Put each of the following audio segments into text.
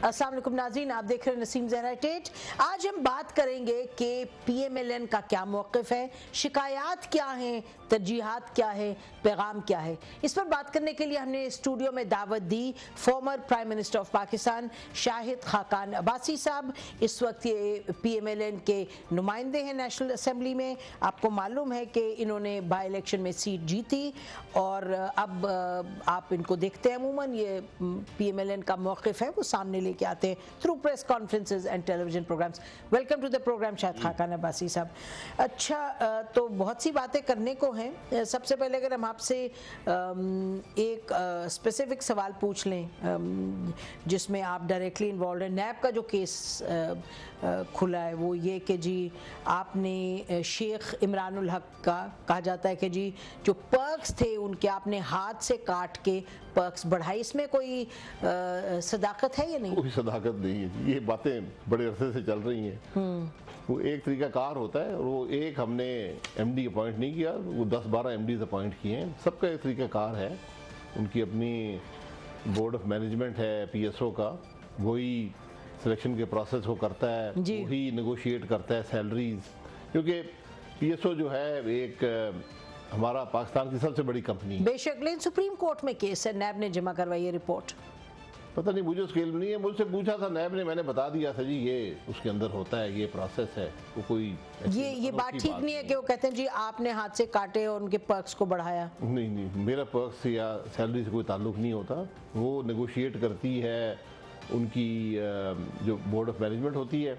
अस्सलाम वालेकुम नाज़रीन, आप देख रहे हैं नसीम ज़हरा टेट। आज हम बात करेंगे कि PMLN का क्या मौक़िफ़ है, शिकायत क्या हैं, तरजीहात क्या है, पैगाम क्या है। इस पर बात करने के लिए हमने स्टूडियो में दावत the former prime minister of Pakistan Shahid Khaqan Abbasi साहब। इस वक्त ये PMLN के नुमाइंदे हैं नेशनल असम्बली में। आपको मालूम है कि इन्होंने बाई इलेक्शन में सीट जीती और अब आप इनको देखते हैं अमूमन ये PMLN का मौक़िफ़ है वो सामने लेके आते हैं through press conferences and television programs. Welcome to the program Shahid Khaqan Abbasi sahab. अच्छा, तो बहुत सी बातें करने को हैं। सबसे पहले अगर हम आपसे एक स्पेसिफिक सवाल पूछ लें जिसमें आप डायरेक्टली इन्वॉल्व हैं। नैब का जो केस खुला है वो ये कि जी आपने शेख इमरानुल हक का कहा जाता है कि जी जो पर्क्स थे उनके आपने हाथ से काट के पर्क्स बढ़ाई। इसमें कोई सदाकत है या नहीं? कोई सदाकत नहीं है, ये बातें बड़े अरसे से चल रही हैं। वो एक तरीका कार होता है और वो एक हमने MD अपॉइंट नहीं किया, वो 10-12 MDs अपॉइंट किए हैं। सबका एक तरीका कार है, उनकी अपनी बोर्ड ऑफ मैनेजमेंट है PSO का, वही सिलेक्शन के प्रोसेस को करता है, वही नेगोशिएट करता है सैलरीज। क्योंकि PSO जो है एक हमारा पाकिस्तान की सबसे बड़ी कंपनी है। बेशक, लेकिन सुप्रीम कोर्ट में केस है, नैब ने जमा करवाई है रिपोर्ट। पता नहीं, मुझे उसके इल्म नहीं है। मुझसे पूछा था नैब ने, मैंने बता दिया था जी ये उसके अंदर होता है, ये प्रोसेस है। वो कोई ये बात ठीक नहीं है कि वो कहते हैं जी आपने हाथ से काटे और उनके पर्क्स को बढ़ाया। नहीं, मेरा पर्क्स या सैलरी से कोई ताल्लुक नहीं होता। वो नेगोशिएट करती है उनकी जो बोर्ड ऑफ मैनेजमेंट होती है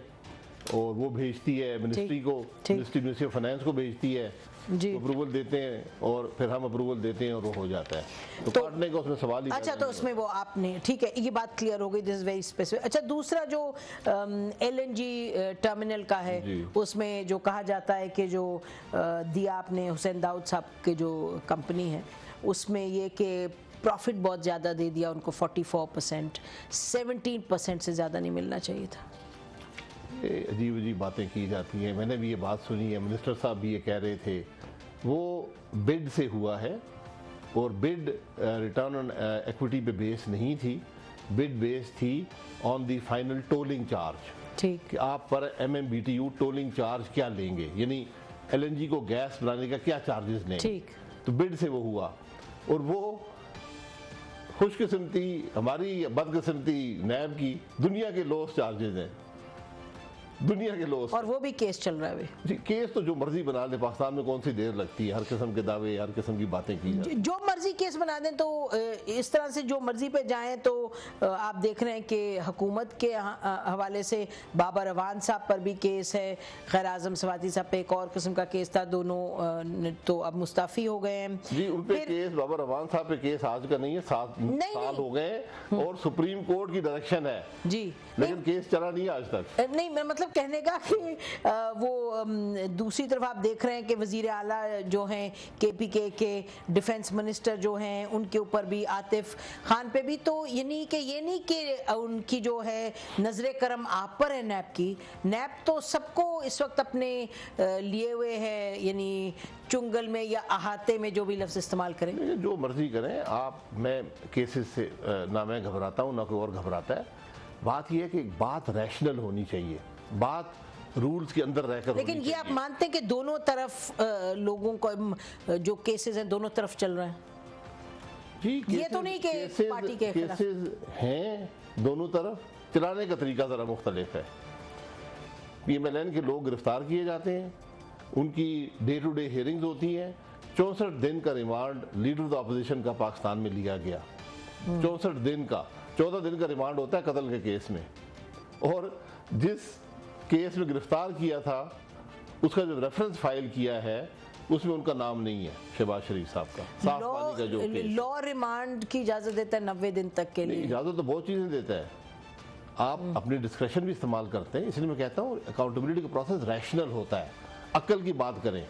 और वो भेजती है मिनिस्ट्री को, मिनिस्ट्री ऑफ फाइनेंस को भेजती है, अप्रूवल देते हैं और फिर हम अप्रूवल देते हैं और वो हो जाता है। तो काटने का उसमें सवाल ही। अच्छा, तो उसमें वो आपने ठीक है, ये बात क्लियर हो गई, दिस इज वेरी स्पेसिफिक। अच्छा, दूसरा जो LNG टर्मिनल का है उसमें जो कहा जाता है कि जो दिया आपने हुसैन दाऊद साहब के जो कंपनी है उसमें ये कि प्रॉफिट बहुत ज़्यादा दे दिया उनको, 44%, 17% से ज़्यादा नहीं मिलना चाहिए था। अजीब अजीब बातें की जाती हैं। मैंने भी ये बात सुनी है, मिनिस्टर साहब भी ये कह रहे थे। वो बिड से हुआ है और बिड रिटर्न ऑन इक्विटी पे बेस नहीं थी, बिड बेस थी on the final tolling charge. ठीक, कि आप पर MMBTU टोलिंग चार्ज क्या लेंगे, यानी LNG को गैस बनाने का क्या चार्जेस लेंगे। ठीक, तो बिड से वो हुआ और वो खुशकिस्मती हमारी बदकिस्मती नैब की दुनिया के लोएस्ट चार्जेस हैं, दुनिया के लोग। और वो भी केस चल रहा है जी। केस तो जो मर्जी बना ले, पाकिस्तान में कौन सी देर लगती है, हर किस्म के दावे, हर किस्म की बातें की जाती। जो मर्जी केस बना दें तो इस तरह से जो मर्जी पे जाएं तो आप देख रहे हैं कि हुकूमत के हवाले से बाबर अवान साहब पर भी केस है, खैर आजम सवाती साहब पे एक और किस्म का केस था, दोनों तो अब मुस्ताफी हो गए हैं। जी, उन पे केस, बाबर अवान साहब पे केस आज का नहीं है, 7 साल हो गए और सुप्रीम कोर्ट की डायरेक्शन है जी, लेकिन केस चला नहीं आज तक। नहीं, मैं मतलब कहने का कि वो दूसरी तरफ आप देख रहे हैं कि वजीर आला जो हैं KPK के डिफेंस मिनिस्टर जो हैं उनके ऊपर भी, आतिफ खान पे भी, तो ये नहीं कि उनकी जो है नजरे करम आप पर है नैब की। नैब तो सबको इस वक्त अपने लिए हुए है, यानी चुंगल में या अहाते में जो भी लफ्ज इस्तेमाल करें, जो मर्जी करें आप। मैं केसेस से ना मैं घबराता हूँ ना कोई और घबराता है। बात यह है कि बात रैशनल होनी चाहिए, बात रूल्स के अंदर रहकर। लेकिन ये आप मानते हैं कि दोनों तरफ लोगों को जो केसेस हैं दोनों तरफ चल रहे हैं जी? ये तो नहीं कि पार्टी के केसेस हैं दोनों तरफ, चलाने का तरीका ज़रा मुख्तलिफ है। PMLN के लोग गिरफ्तार किए जाते हैं, उनकी डे टू डे हियरिंग्स होती हैं। 64 दिन का remand leader of the opposition का पाकिस्तान में लिया गया, 64 दिन का। 14 दिन का रिमांड होता है कत्ल के केस में, और जिस केस में गिरफ्तार किया था उसका जो रेफरेंस फाइल किया है उसमें उनका नाम नहीं है, शहबाज शरीफ साहब का। साफ पानी का जो केस, लॉ रिमांड की इजाजत देता है 90 दिन तक के लिए। इजाजत तो बहुत चीजें देता है, आप अपनी डिस्क्रेशन भी इस्तेमाल करते हैं। इसलिए मैं कहता हूँ अकाउंटेबिलिटी का प्रोसेस रैशनल होता है, अक्ल की बात करें।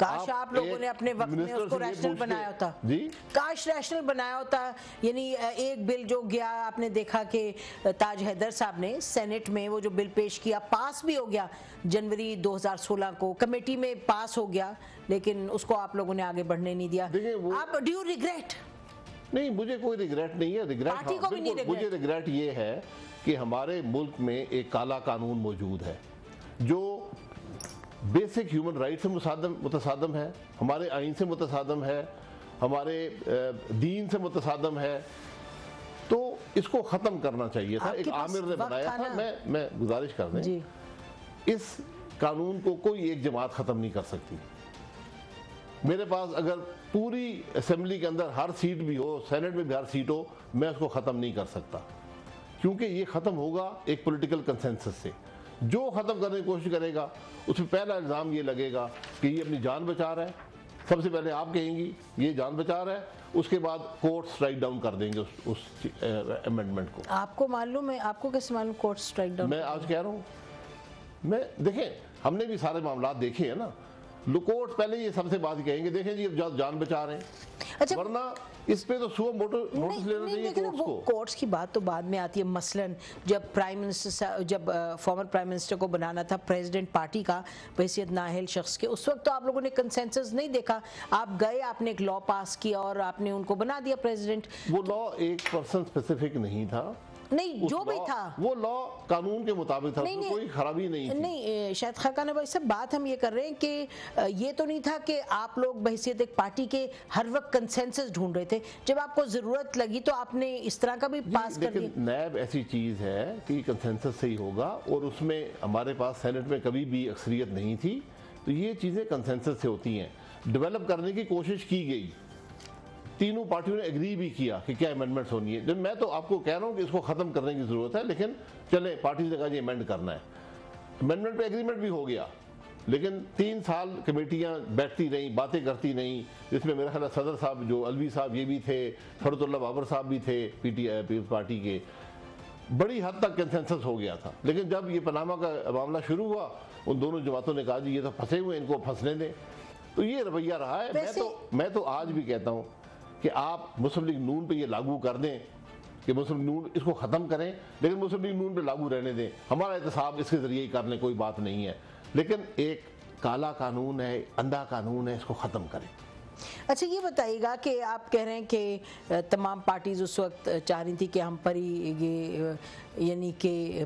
काश आप लोगों ने अपने वक्त में उसको रैशनल बनाया होता जी, काश रैशनल बनाया होता। यानी एक बिल जो गया, आपने देखा कि ताज हैदर साहब ने सेनेट में वो जो बिल पेश किया, पास भी हो गया जनवरी 2016 को, कमेटी में पास हो गया, लेकिन उसको आप लोगों ने आगे बढ़ने नहीं दिया। आप डू यू रिग्रेट? नहीं, मुझे कोई रिग्रेट नहीं है। रिग्रेट पार्टी को भी नहीं रिग्रेट। मुझे रिग्रेट ये है कि हमारे मुल्क में एक काला कानून मौजूद है जो बेसिक ह्यूमन राइट से मुतसादम है, हमारे आइन से मुतसादम है, हमारे दीन से मुतसादम है, तो इसको ख़त्म करना चाहिए था। एक आमिर ने बनाया था। मैं गुजारिश कर दें, इस कानून को कोई एक जमात ख़त्म नहीं कर सकती। मेरे पास अगर पूरी असेंबली के अंदर हर सीट भी हो, सेनेट में भी हर सीट हो, मैं उसको ख़त्म नहीं कर सकता, क्योंकि ये ख़त्म होगा एक पॉलिटिकल कंसेंसस से। जो ख़त्म करने की कोशिश करेगा उसमें पहला इल्ज़ाम ये लगेगा कि ये अपनी जान बचा रहा है। सबसे पहले आप कहेंगी ये जान बचा रहा है, उसके बाद कोर्ट स्ट्राइक डाउन कर देंगे उस अमेंडमेंट को। आपको मालूम है, आपको कैसे मालूम कोर्ट स्ट्राइक डाउन? मैं आज कह रहा हूँ, मैं देखें, हमने भी सारे मामला देखे हैं ना। कोर्ट पहले ये सबसे बात कहेंगे, देखें जी अब जान बचा रहे हैं, अच्छा, वरना इस पे तो सुबह नोटिस लेना चाहिए कोर्ट्स को। कोर्ट्स की बात तो बाद में आती है। मसलन जब फॉर्मर प्राइम मिनिस्टर को बनाना था प्रेसिडेंट पार्टी का बहैसियत नाअहल शख्स के, उस वक्त तो आप लोगों ने कंसेंसस नहीं देखा, आप गए, आपने एक लॉ पास किया और आपने उनको बना दिया प्रेसिडेंट। वो लॉ एक पर्सन स्पेसिफिक नहीं था, नहीं जो भी था वो लॉ कानून के मुताबिक था, उसमें कोई खराबी नहीं थी। नहीं शायद खाकाना भाई साहब, बात हम ये कर रहे हैं कि ये तो नहीं था कि आप लोग बहैसियत एक पार्टी के हर वक्त कंसेंसस ढूंढ रहे थे, जब आपको जरूरत लगी तो आपने इस तरह का भी पास कर दिया। नैब ऐसी चीज है कि कंसेंसस से ही होगा, और उसमें हमारे पास सेनेट में कभी भी अक्सरियत नहीं थी, तो ये चीजें कंसेंसस से होती हैं। डेवलप करने की कोशिश की गई, तीनों पार्टियों ने एग्री भी किया कि क्या अमेंडमेंट्स होनी है। जब मैं तो आपको कह रहा हूं कि इसको खत्म करने की जरूरत है, लेकिन चले पार्टी ने कहा जी अमेंड करना है, अमेंडमेंट पे एग्रीमेंट भी हो गया, लेकिन 3 साल कमेटियां बैठती रही, बातें करती नहीं, जिसमें मेरा ख्याल सदर साहब जो अलवी साहब ये भी थे, फरतुल्ला बाबर साहब भी थे पीपल्स पार्टी के, बड़ी हद तक कंसेंसस हो गया था। लेकिन जब ये पनामा का मामला शुरू हुआ, उन दोनों जमातों ने कहा जी ये तो फंसे हुए, इनको फंसने दें, तो ये रवैया रहा है। मैं तो आज भी कहता हूँ कि आप मुस्लिम लीग नून पे ये लागू कर दें कि मुस्लिम लीग नून इसको ख़त्म करें, लेकिन मुस्लिम लीग नून पे लागू रहने दें, हमारा एहतसाब इसके ज़रिए ही कर लें, कोई बात नहीं है, लेकिन एक काला कानून है, अंधा कानून है, इसको ख़त्म करें। अच्छा ये बताइएगा कि आप कह रहे हैं कि तमाम पार्टीज उस वक्त चाह रही थी कि हम पर ही ये यानी कि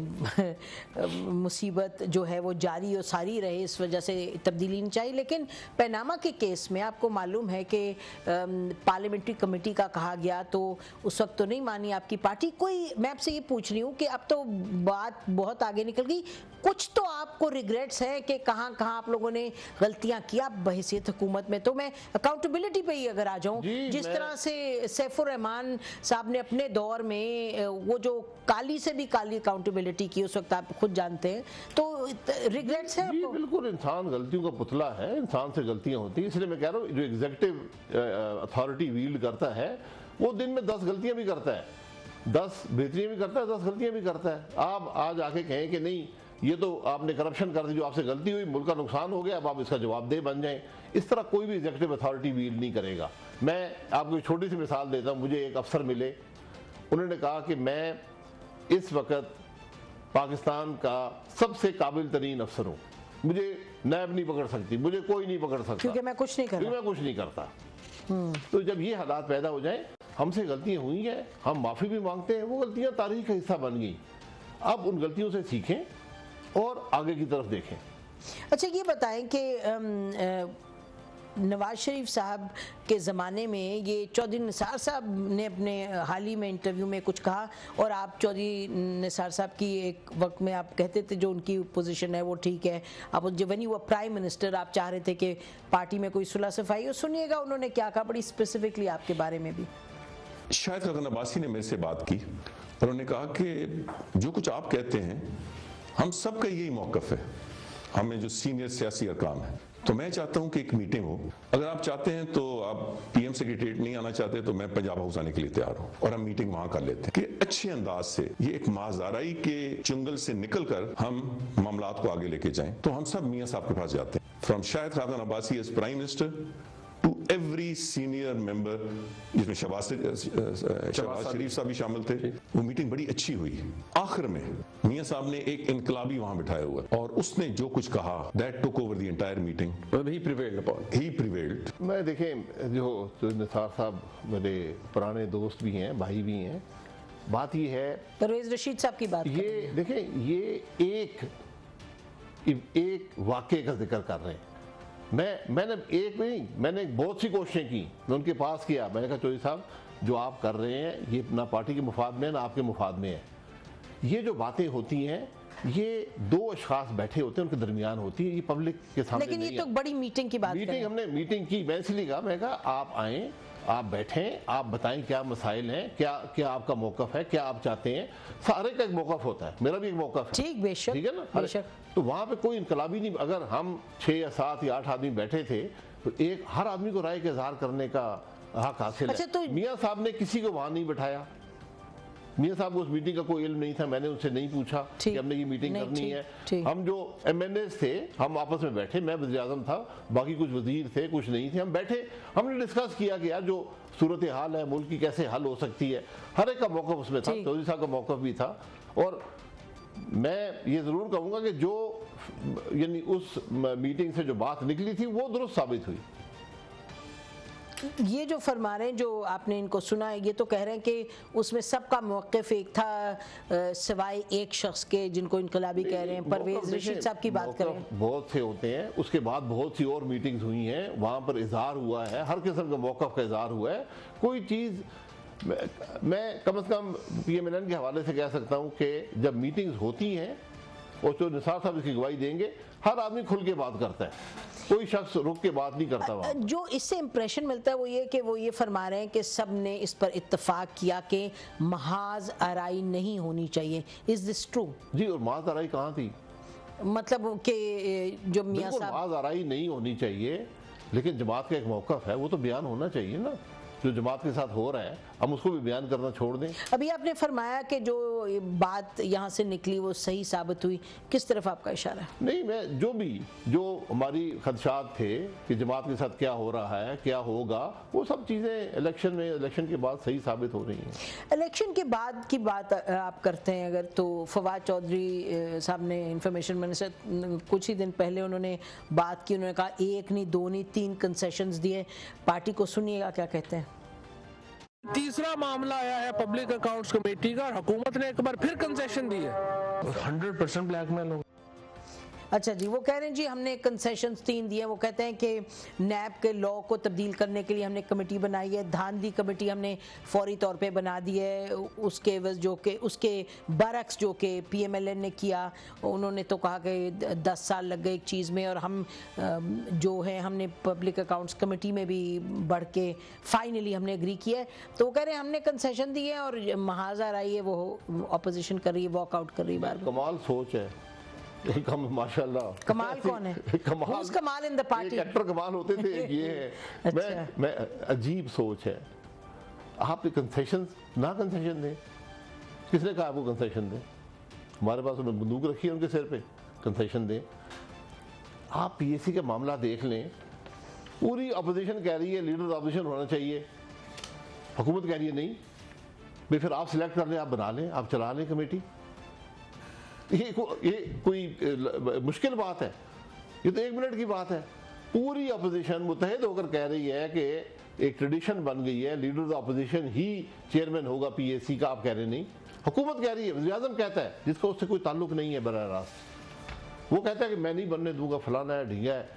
मुसीबत जो है वो जारी और सारी रहे, इस वजह से तब्दीली नहीं चाहिए, लेकिन पनामा के केस में आपको मालूम है कि पार्लियामेंट्री कमेटी का कहा गया तो उस वक्त तो नहीं मानी आपकी पार्टी। कोई, मैं आपसे ये पूछ रही हूँ कि अब तो बात बहुत आगे निकल गई, कुछ तो आपको रिग्रेट्स हैं कि कहाँ कहाँ आप लोगों ने गलतियाँ किया बहैसियत हुकूमत में? तो मैं अकाउंटेबिलिटी पे ही अगर आ जाऊँ, जिस तरह से सैफुर रहमान साहब ने अपने दौर में वो जो काली से भी काली अकाउंटेबिलिटी की, उस वक्त आप खुद जानते हैं, तो रिग्रेट्स है आपको? बिल्कुल, इंसान गलतियों का पुतला है, इंसान से गलतियां होती हैं, इसलिए मैं कह रहा हूँ जो एग्जीक्यूटिव अथॉरिटी वील्ड करता है वो दिन में 10 गलतियां भी करता है, 10 बेहतरियां भी करता है, 10 गलतियां भी करता है। आप आज आके कहें कि नहीं ये तो आपने करप्शन कर दी, जो आपसे गलती हुई, मुल्क का नुकसान हो गया, अब आप इसका जवाबदेह बन जाएं, इस तरह कोई भी एग्जीक्यूटिव अथॉरिटी वील्ड नहीं करेगा। मैं आपको एक छोटी सी मिसाल देता हूँ, मुझे एक अफसर मिले, उन्होंने कहा कि मैं इस वक्त पाकिस्तान का सबसे काबिल तरीन अफसर हूँ, मुझे नैब नहीं पकड़ सकती, मुझे कोई नहीं पकड़ सकता, क्योंकि मैं कुछ नहीं करता। तो जब ये हालात पैदा हो जाए, हमसे गलतियां हुई हैं, हम माफ़ी भी मांगते हैं, वो गलतियां तारीख का हिस्सा बन गई, अब उन गलतियों से सीखें और आगे की तरफ देखें। अच्छा ये बताएं कि नवाज शरीफ साहब के ज़माने में ये चौधरी निसार साहब ने अपने हाल ही में इंटरव्यू में कुछ कहा, और आप चौधरी निसार साहब की एक वक्त में आप कहते थे जो उनकी पोजीशन है वो ठीक है, आप जब when you were prime minister आप चाह रहे थे कि पार्टी में कोई सुलह सफाई हो। सुनिएगा उन्होंने क्या कहा बड़ी स्पेसिफिकली आपके बारे में भी। शायद खाकान अब्बासी ने मेरे से बात की, उन्होंने कहा कि जो कुछ आप कहते हैं हम सबका यही मौकफ है, हमें जो सीनियर सियासी अरकान है, तो मैं चाहता हूं कि एक मीटिंग हो, अगर आप चाहते हैं तो आप पीएम सेक्रेटरीट नहीं आना चाहते तो मैं पंजाब हाउस आने के लिए तैयार हूं और हम मीटिंग वहां कर लेते हैं कि अच्छे अंदाज से ये एक माजदाराई के चुंगल से निकलकर हम मामलात को आगे लेके जाएं। तो हम सब मियां साहब के पास जाते हैं, from Shahid Khaqan Abbasi as prime minister to every senior member, जिसमें शहबाज शरीफ साहब भी शामिल थे। वो मीटिंग बड़ी अच्छी हुई। आखिर में मियां साहब ने एक इनकलाबी वहां बिठाया हुआ और उसने जो कुछ कहा that took over the entire meeting, he prevailed. मैं देखें जो निसार साहब मेरे पुराने दोस्त भी हैं, भाई भी हैं, बात ये है, परवेज रशीद साहब की बात ये देखें, ये एक वाक़े का जिक्र कर रहे हैं। मैंने एक नहीं, मैंने बहुत सी कोशिशें की, मैं उनके पास किया, मैंने कहा चौधरी साहब जो आप कर रहे हैं ये ना पार्टी के मुफाद में ना आपके मुफाद में है। ये जो बातें होती हैं ये दो अशखास बैठे होते हैं, उनके दरमियान होती है, ये पब्लिक के सामने लेकिन नहीं ये तो बड़ी मीटिंग की बात मीटिंग हमने मीटिंग की, मैं इसलिए कहा, मैं कहा आप आएँ, आप बैठें, आप बताएं क्या मसाइल हैं, क्या आपका मौकफ है, क्या आप चाहते हैं। सारे का एक मौकफ होता है, मेरा भी एक मौकफ है, ठीक, बेशक, ठीक है ना। बेशक। तो वहां पे कोई इनकलाबी नहीं, अगर हम 6 या 7 या 8 आदमी बैठे थे तो एक हर आदमी को राय का इजहार करने का हक हासिल है। तो मियाँ साहब ने किसी को वहां नहीं बैठाया, मियाँ साहब को उस मीटिंग का कोई इल्म नहीं था, मैंने उनसे नहीं पूछा कि हमने ये मीटिंग करनी है। हम जो MNAs थे हम आपस में बैठे, मैं वज़ीर आज़म था, बाकी कुछ वजीर थे, कुछ नहीं थे, हम बैठे, हमने डिस्कस किया कि यार जो सूरत हाल है मुल्क की कैसे हल हो सकती है। हर एक का मौक़िफ़ उसमें था, चौधरी साहब का मौक़िफ़ भी था। और मैं ये ज़रूर कहूँगा कि जो यानी उस मीटिंग से जो बात निकली थी वो दुरुस्त साबित हुई। ये जो फरमा रहे हैं, जो आपने इनको सुना है, ये तो कह रहे हैं कि उसमें सबका मौक़िफ़ एक था सिवाय एक शख्स के जिनको इनकलाबी कह रहे हैं। परवेज रशीद साहब की बात करें, बहुत से होते हैं, उसके बाद बहुत सी और मीटिंग्स हुई हैं, वहाँ पर इजहार हुआ है, हर किस्म का मौक़िफ़ का इजहार हुआ है। कोई चीज़ मैं कम से कम PMLN के हवाले से कह सकता हूँ कि जब मीटिंग्स होती हैं और जो निसार साहब इसकी गवाही देंगे, हर आदमी खुल के बात करता है, कोई शख्स रुक के बात नहीं करता। वहाँ जो इससे इंप्रेशन मिलता है वो ये कि वो ये फरमा रहे हैं कि सब ने इस पर इत्तेफाक किया कि महाज आराई नहीं होनी चाहिए। Is this true? जी, और महाज आराई कहाँ थी? मतलब कि जो मियाँ साहब, महाज आराई नहीं होनी चाहिए, लेकिन जमात का एक मौक़िफ़ है, वो तो बयान होना चाहिए ना। जो जमात के साथ हो रहा है हम उसको भी बयान करना छोड़ दें। अभी आपने फरमाया कि जो बात यहाँ से निकली वो सही साबित हुई, किस तरफ आपका इशारा है? नहीं, मैं जो हमारी खदशात थे कि जमात के साथ क्या हो रहा है, क्या होगा, वो सब चीज़ें इलेक्शन के बाद सही साबित हो रही हैं। इलेक्शन के बाद की बात आप करते हैं अगर, तो फवाद चौधरी साहब ने इंफॉर्मेशन मैंने से कुछ ही दिन पहले उन्होंने बात की, उन्होंने कहा 1 नहीं 2 नहीं 3 कंसेशंस दिए। पार्टी को सुनिएगा क्या कहते हैं। तीसरा मामला आया है पब्लिक अकाउंट्स कमेटी का, और हुकूमत ने एक बार फिर कंसेशन दी है। 100% ब्लैकमेल हो। अच्छा जी, वो कह रहे हैं जी हमने कंसेशंस 3 दिए। वो कहते हैं कि नैब के लॉ को तब्दील करने के लिए हमने कमेटी बनाई है, धांधली कमेटी हमने फौरी तौर पे बना दी है। उसके जो कि उसके बरक्स जो कि PMLN ने किया, उन्होंने तो कहा कि 10 साल लग गए एक चीज़ में, और हम जो है हमने पब्लिक अकाउंट्स कमेटी में भी बढ़ के फाइनली हमने एग्री किया है। तो वो कह रहे हैं हमने कंसेशन दिए है और महाजा रही है वो अपोजिशन कर रही है, वॉकआउट कर रही है। बार कमाल सोच है, माशाल्लाह। कमाल कौन है? कमाल इन द पार्टी। एक्टर कमाल होते थे, ये है। अच्छा। मैं अजीब सोच है। आप कंसेशन ना कंसेशन दें, किसने कहा आपको कंसेशन दें? हमारे पास उन्होंने बंदूक रखी है उनके सिर पे, कंसेशन दें। आप PAC का मामला देख लें, पूरी अपोजिशन कह रही है लीडर अपोजिशन होना चाहिए, हुकूमत कह रही है नहीं भाई, फिर आप सिलेक्ट कर लें, आप बना लें, आप चला लें कमेटी। ये कोई मुश्किल बात है? ये तो 1 मिनट की बात है। पूरी अपोजिशन मुत्तहिद होकर कह रही है कि एक ट्रेडिशन बन गई है, leader of opposition he chairman होगा PAC का। आप कह रहे नहीं, हुकूमत कह रही है, वज़ीर आज़म कहता है, जिसका उससे कोई ताल्लुक नहीं है बराह रास्त, वो कहता है कि मैं नहीं बनने दूंगा, फलाना है, ढींगा है।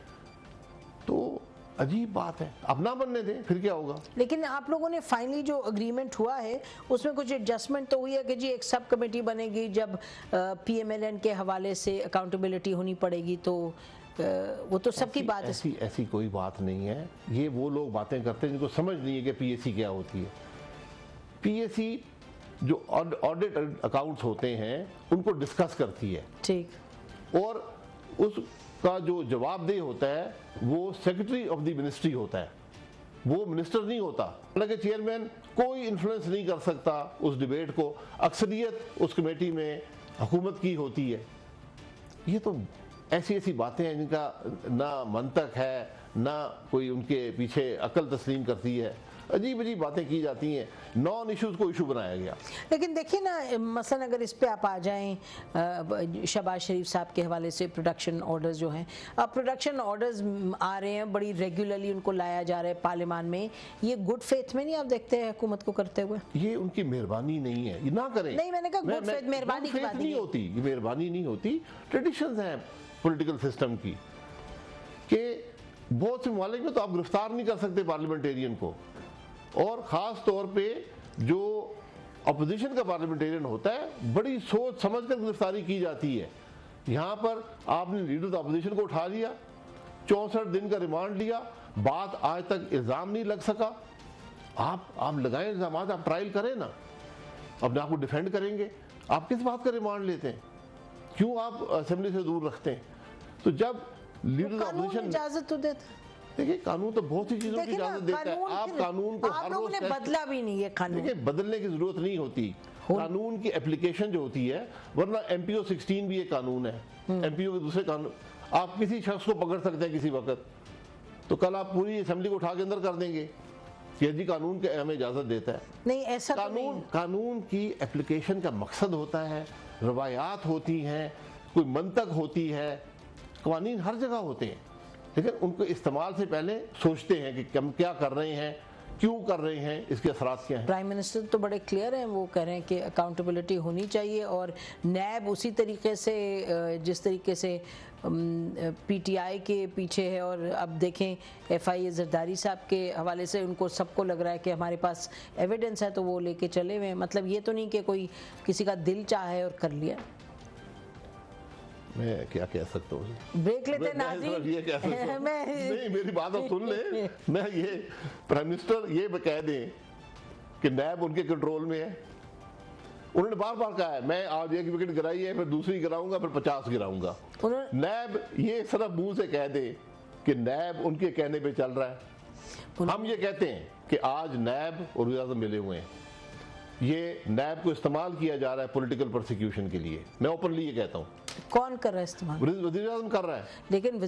तो अजीब बात है, अब ना बनने दें, फिर क्या होगा? लेकिन आप लोगों ने फाइनली जो एग्रीमेंट हुआ है उसमें कुछ एडजस्टमेंट तो हुई है कि जी एक सब कमेटी बनेगी, जब PMLN के हवाले से अकाउंटेबिलिटी होनी पड़ेगी, तो वो तो सबकी बात है। ऐसी कोई बात नहीं है। ये वो लोग बातें करते हैं जिनको समझ नहीं है कि PAC क्या होती है। PAC जो ऑडिट अकाउंट्स होते हैं उनको डिस्कस करती है, ठीक, और उसका जो जवाबदेह होता है वो सेक्रेटरी ऑफ द मिनिस्ट्री होता है, वो मिनिस्टर नहीं होता। हालांकि चेयरमैन कोई इन्फ्लुएंस नहीं कर सकता उस डिबेट को, अक्सरियत उस कमेटी में हुकूमत की होती है। ये तो ऐसी बातें हैं जिनका ना मंतक है, ना कोई उनके पीछे अकल तस्लीम करती है। अजीब अजीब बातें की जाती हैं, नॉन इश्यूज को इशू बनाया गया। लेकिन देखिए ना, मसलन अगर इस पे आप आ जाएं शहबाज शरीफ साहब के हवाले से, प्रोडक्शन ऑर्डर्स जो हैं, अब प्रोडक्शन ऑर्डर्स आ रहे हैं, बड़ी रेगुलरली उनको लाया जा रहा है पार्लियामान में, ये गुड फेथ में नहीं आप देखते हैं हुकूमत को करते हुए? ये उनकी मेहरबानी नहीं है, ये ना करें। नहीं, मैंने कहा गुड फेथ, मेहरबानी की बात नहीं होती, ये मेहरबानी नहीं होती। ट्रेडिशंस हैं पॉलिटिकल सिस्टम की कि बहुत से ममालिक में तो आप गिरफ्तार नहीं कर सकते पार्लियामेंटेरियन को, और ख़ास तौर पे जो अपोजिशन का पार्लियामेंटेरियन होता है बड़ी सोच समझ कर गिरफ्तारी की जाती है। यहाँ पर आपने लीडर ऑफ अपोजिशन को उठा लिया, 64 दिन का रिमांड लिया, बात आज तक इल्ज़ाम नहीं लग सका। आप लगाएं इल्ज़ाम, आप ट्रायल करें ना, अपने आप को डिफेंड करेंगे। आप किस बात का रिमांड लेते हैं? क्यों आप असेंबली से दूर रखते हैं? तो जब लीडर ऑफ अपोजिशन इजाजत तो देता, देखिए कानून तो बहुत सी चीजों की इजाजत देता है। आप कानून को आप लोगों ने बदला भी नहीं है कानून। देखिए बदलने की जरूरत नहीं होती, कानून की एप्लीकेशन जो होती है, वरना MPO 16 भी एक कानून है, MPO के दूसरे कानून। आप किसी शख्स को पकड़ सकते हैं किसी वक्त, तो कल आप पूरी असेंबली को उठा के अंदर कर देंगे कि जी कानून के हमें इजाजत देता है। नहीं, ऐसा कानून की एप्लीकेशन का मकसद होता है, रवायात होती हैं, कोई मंतक होती है, कानून हर जगह होते हैं, लेकिन उनको इस्तेमाल से पहले सोचते हैं कि हम क्या कर रहे हैं, क्यों कर रहे हैं, इसके असरात क्या हैं। प्राइम मिनिस्टर तो बड़े क्लियर हैं, वो कह रहे हैं कि अकाउंटेबिलिटी होनी चाहिए, और नैब उसी तरीके से जिस तरीके से PTI के पीछे है। और अब देखें FIA जरदारी साहब के हवाले से उनको सबको लग रहा है कि हमारे पास एविडेंस है तो वो लेके चले हुए हैं। मतलब ये तो नहीं कि कोई किसी का दिल चाहे और कर लिया। मैं क्या कह सकता हूँ, ब्रेक लेते नाज़रीन, ये कह सकता हूँ नहीं, मेरी बात आप सुन ले। मैं ये प्राइम मिनिस्टर ये कह दें कि नैब उनके कंट्रोल में है। उन्होंने बार बार कहा है मैं आज एक विकेट गिराई है, फिर दूसरी गिराऊंगा, फिर 50 गिराऊंगा। नैब ये सिर्फ मुंह से कह दे कि नैब उनके कहने पे चल रहा है। हम ये कहते हैं कि आज नैब और वज़ीर आज़म मिले हुए हैं, ये नैब को इस्तेमाल किया जा रहा है पॉलिटिकल प्रोसिक्यूशन के लिए। मैं ओपनली ये कहता हूँ। कौन कर रहा है इस्तेमाल? वज़ीर आज़म कर रहा है। लेकिन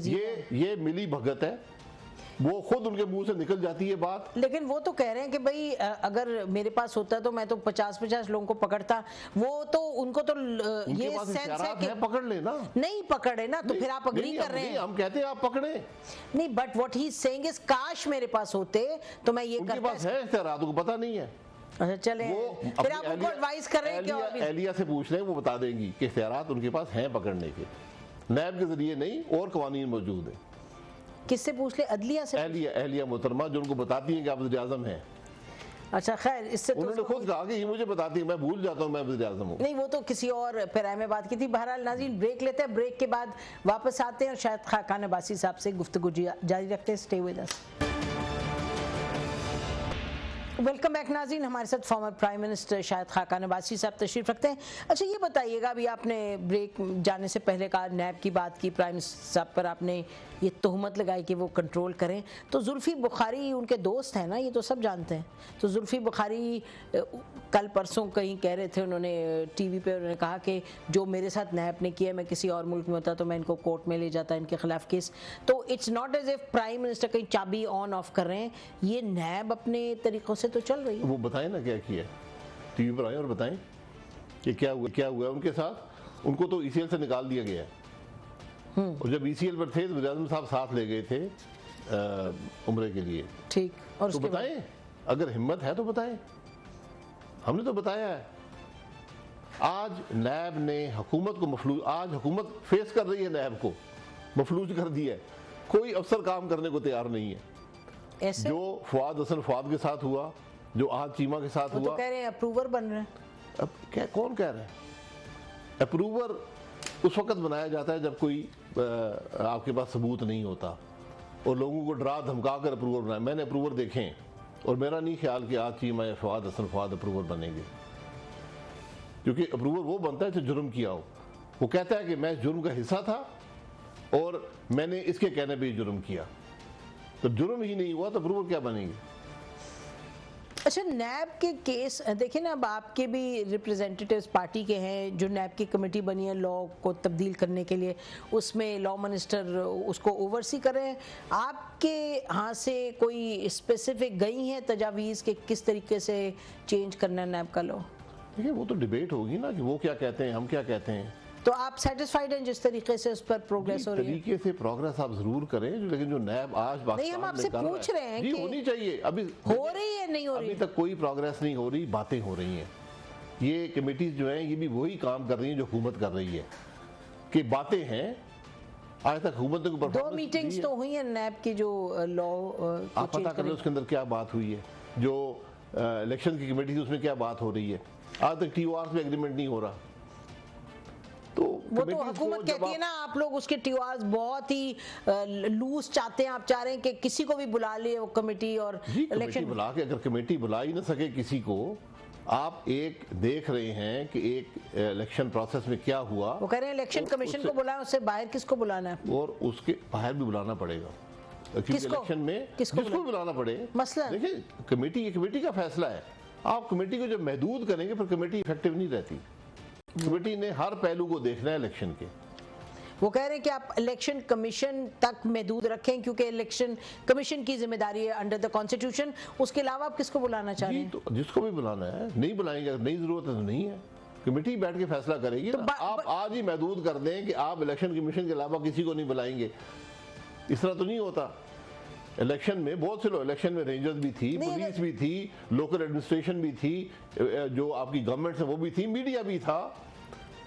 ये मिली भगत है, वो खुद उनके मुंह से निकल जाती है बात। लेकिन वो तो कह रहे हैं कि भाई अगर मेरे पास होता तो मैं तो 50-50 लोगों को पकड़ता। वो तो उनको तो ये सेंस है कि पकड़ लेना, नहीं पकड़े ना, तो फिर आप अग्री कर रहे हैं। हम कहते हैं आप पकड़े नहीं, but what he is saying is काश मेरे पास होते तो मैं ये करता। उनके पास है इख्तियारात, उनको पता नहीं है। अच्छा चले, फिर आप उनको एडवाइस कर रहे हैं कि और भी एहलिया से पूछ रहे हैं, वो बता देंगी कि इख्तियारात उनके पास हैं पकड़ने के, नैब के जरिए नहीं, और कवानीन मौजूद है। किससे पूछ ले? अदलिया से? एहलिया मोहतरमा जो उनको बताती हैं कि आप वज़ीर आज़म हैं। अच्छा खैर, इससे तो उन्होंने खुद कहा कि ये मुझे बताती है, मैं भूल जाता हूँ मैं वज़ीर आज़म हूँ। नहीं, वो तो किसी और पैराए में बात की थी। बहरहाल नाज़रीन, ब्रेक लेते हैं, ब्रेक के बाद वापस आते हैं और शायद खाकान अब्बासी साहब से गुफ्तगू जारी रखते हैं। Stay with us. Welcome back नाज़रीन, हमारे साथ फॉर्मर प्राइम मिनिस्टर शायद खाकान अब्बासी साहब तशरीफ रखते हैं। अच्छा ये बताइएगा, अभी आपने ब्रेक जाने से पहले कहा नैब की बात की, प्राइम मिनिस्टर साहब पर आपने ये तोहमत लगाई कि वो कंट्रोल करें, तो जुल्फी बुखारी उनके दोस्त हैं ना, ये तो सब जानते हैं। तो जुल्फी बुखारी कल परसों कहीं कह रहे थे, उन्होंने TV पे उन्होंने कहा कि जो मेरे साथ नैब ने किया, मैं किसी और मुल्क में होता तो मैं इनको कोर्ट में ले जाता, इनके खिलाफ केस। तो it's not as if prime minister कहीं चाबी ऑन ऑफ कर रहे हैं, ये नैब अपने तरीकों से तो चल रही है। वो बताएं ना क्या किया, TV पर आए और बताएं कि क्या हुआ उनके साथ। उनको तो ECL से निकाल दिया गया है, और जब ECL पर थे तो वज़ीर आज़म साहब साथ ले गए थे उम्रे के लिए। ठीक, और तो बताएं, अगर हिम्मत है तो बताएं। हमने तो बताया है। आज नैब ने हुकूमत को मफलूज, आज हुकूमत फेस कर रही है नैब को, मफलूज कर दिया है। कोई अफसर काम करने को तैयार नहीं है। ऐसे? जो फवाद हसन फवाद के साथ हुआ, जो आज चीमा के साथ हुआ, तो कह रहे हैं अप्रूवर बन रहे हैं। अब क्या कौन कह रहे हैं? अप्रूवर उस वक्त बनाया जाता है जब कोई आपके पास सबूत नहीं होता, और लोगों को डरा धमका कर अप्रूवर बनाया। मैंने अप्रूवर देखे हैं, और मेरा नहीं ख्याल कि आज चीमा या फवाद हसन फवाद अप्रूवर बनेंगे, क्योंकि अप्रूवर वो बनता है जो जुर्म किया हो। वो कहता है कि मैं जुर्म का हिस्सा था और मैंने इसके कहने पर जुर्म किया, तो जुर्म ही नहीं हुआ तो अप्रूवर क्या बनेंगे? अच्छा, नैब के केस देखिए ना, अब आपके भी रिप्रेजेंटेटिव्स पार्टी के हैं, जो नैब की कमेटी बनी है लॉ को तब्दील करने के लिए, उसमें लॉ मिनिस्टर उसको ओवरसी कर रहे हैं। आपके यहाँ से कोई स्पेसिफिक गई हैं तजावीज़ कि किस तरीके से चेंज करना है नैब का लॉ? देखिए वो तो डिबेट होगी ना कि वो क्या कहते हैं, हम क्या कहते हैं। तो आप सेटिस्फाइड हैं जिस तरीके से उस पर प्रोग्रेस हो रही है? तरीके से प्रोग्रेस आप जरूर करें, लेकिन जो नैब आज नहीं, हम आपसे पूछ रहे हैं जी कि होनी चाहिए। अभी हो रही है नहीं हो रही? अभी तक कोई प्रोग्रेस नहीं हो रही, बातें हो रही हैं। ये कमेटीज जो हैं ये भी वही काम कर रही हैं जो हुकूमत कर रही है, कि बातें हैं। आज तक हुकूमत ने 2 मीटिंग्स तो हुई हैं नैब की जो लॉ आप पता करें उसके अंदर क्या बात हुई है। जो इलेक्शन की कमेटी थी उसमें क्या बात हो रही है। आज तक TOR में एग्रीमेंट नहीं हो रहा। तो वो तो हुकूमत कहती है ना, आप लोग उसके TORs बहुत ही लूज चाहते हैं, आप चाह रहे हैं कि किसी को भी बुला ले वो कमेटी, और इलेक्शन बुला के, अगर कमेटी बुला ही ना सके किसी को, आप एक देख रहे हैं कि एक इलेक्शन प्रोसेस में क्या हुआ। वो कह रहे हैं इलेक्शन कमीशन को बुलाएं, उससे बाहर किसको बुलाना है? और उसके बाहर भी बुलाना पड़ेगा, क्योंकि इलेक्शन में किसको बुलाना पड़े। मसला देखिए कमेटी, ये कमेटी का फैसला है। आप कमेटी को जब महदूद करेंगे फिर कमेटी इफेक्टिव नहीं रहती। कमेटी ने हर पहलू को देखना है इलेक्शन के। वो कह रहे हैं कि आप इलेक्शन कमीशन तक महदूद रखें, क्योंकि इलेक्शन कमीशन की जिम्मेदारी है अंडर द कॉन्स्टिट्यूशन। उसके अलावा आप किसको बुलाना चाह रहे हैं? तो जिसको भी बुलाना है, नहीं बुलाएंगे, अगर नहीं जरूरत है तो नहीं है। कमेटी बैठ के फैसला करेगी ना। आप आज ही महदूद कर दें कि आप इलेक्शन कमीशन के अलावा किसी को नहीं बुलाएंगे, इस तरह तो नहीं होता। इलेक्शन में बहुत से लोग, इलेक्शन में रेंजर्स भी थी, पुलिस भी थी, लोकल एडमिनिस्ट्रेशन भी थी, जो आपकी गवर्नमेंट है वो भी थी, मीडिया भी था,